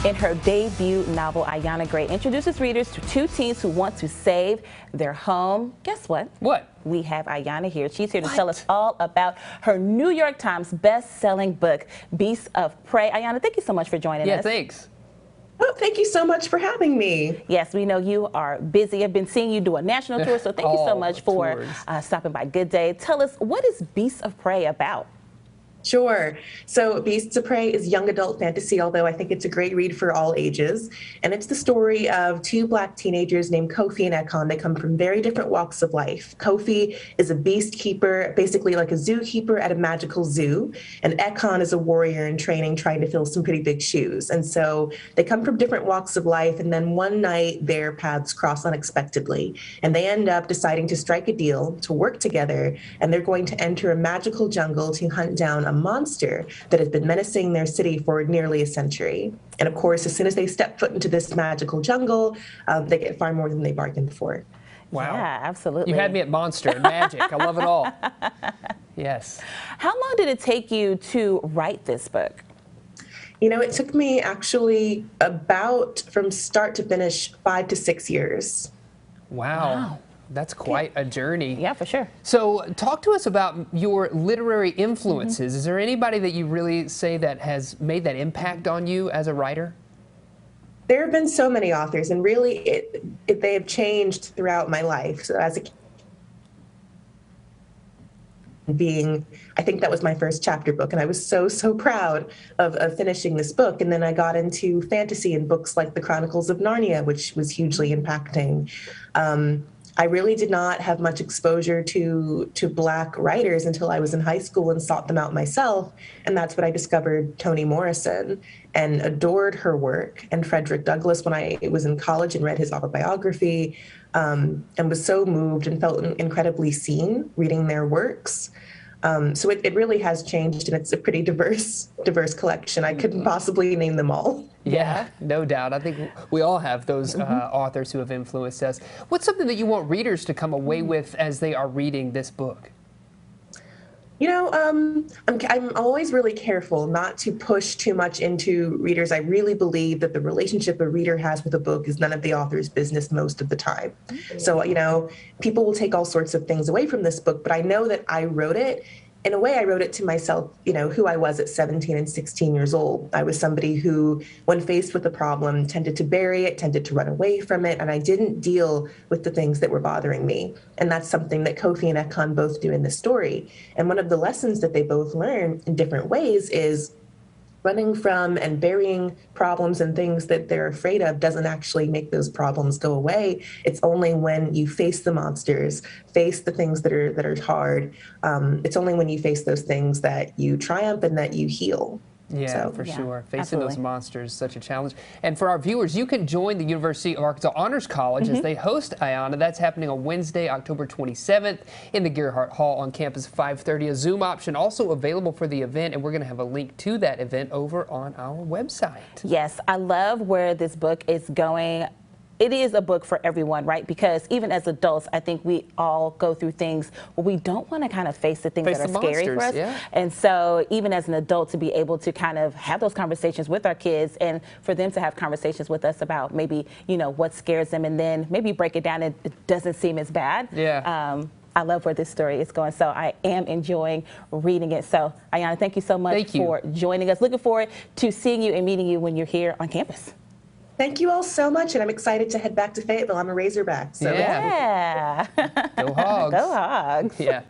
In her debut novel, Ayana Gray introduces readers to two teens who want to save their home. Guess what? What? We have Ayana here. She's here to tell us all about her New York Times best-selling book, Beasts of Prey. Ayana, thank you so much for joining us. Yeah, thanks. Oh, thank you so much for having me. Yes, we know you are busy. I've been seeing you do a national tour, so thank you so much for stopping by. Good day. Tell us, what is Beasts of Prey about? Sure. So Beasts of Prey is young adult fantasy, although I think it's a great read for all ages. And it's the story of two Black teenagers named Kofi and Ekon. They come from very different walks of life. Kofi is a beast keeper, basically like a zookeeper at a magical zoo. And Ekon is a warrior in training, trying to fill some pretty big shoes. And so they come from different walks of life. And then one night their paths cross unexpectedly. And they end up deciding to strike a deal to work together. And they're going to enter a magical jungle to hunt down a monster that has been menacing their city for nearly a century. And of course, as soon as they step foot into this magical jungle, they get far more than they bargained for. Wow. Yeah, absolutely. You had me at monster and magic. I love it all. Yes. How long did it take you to write this book? You know, it took me actually about from start to finish 5 to 6 years. Wow. That's quite a journey. Yeah, for sure. So talk to us about your literary influences. Is there anybody that you really say that has made that impact on you as a writer? There have been so many authors, and really they have changed throughout my life. So as a I think that was my first chapter book, and I was so proud of finishing this book. And then I got into fantasy and books like The Chronicles of Narnia, which was hugely impacting. I really did not have much exposure to Black writers until I was in high school and sought them out myself. And that's when I discovered Toni Morrison and adored her work, and Frederick Douglass when I was in college and read his autobiography, and was so moved and felt incredibly seen reading their works. So it really has changed, and it's a pretty diverse collection. I couldn't possibly name them all. Yeah, no doubt. I think we all have those authors who have influenced us. What's something that you want readers to come away with as they are reading this book? You know, I'm always really careful not to push too much into readers. I really believe that the relationship a reader has with a book is none of the author's business most of the time. So, you know, people will take all sorts of things away from this book, but I know that I wrote it. In a way, I wrote it to myself, you know, who I was at 17 and 16 years old. I was somebody who, when faced with a problem, tended to bury it, tended to run away from it, and I didn't deal with the things that were bothering me. And that's something that Kofi and Ekon both do in this story. And one of the lessons that they both learn in different ways is running from and burying problems and things that they're afraid of doesn't actually make those problems go away. It's only when you face the monsters, face the things that are hard. It's only when you face those things that you triumph and that you heal. Yeah, for sure. Facing those monsters is such a challenge. And for our viewers, you can join the University of Arkansas Honors College as they host Ayana. That's happening on Wednesday, October 27th in the Gerhardt Hall on campus, 5:30. A Zoom option also available for the event, and we're going to have a link to that event over on our website. Yes, I love where this book is going. It is a book for everyone, right? Because even as adults, I think we all go through things where we don't want to kind of face the things that are scary for us. Yeah. And so even as an adult, to be able to kind of have those conversations with our kids, and for them to have conversations with us about maybe, you know, what scares them, and then maybe break it down, it doesn't seem as bad. Yeah. I love where this story is going, so I am enjoying reading it. So, Ayana, thank you so much for joining us. Looking forward to seeing you and meeting you when you're here on campus. Thank you all so much, and I'm excited to head back to Fayetteville. I'm a Razorback. So. Yeah. Go Hogs. Go Hogs. Yeah.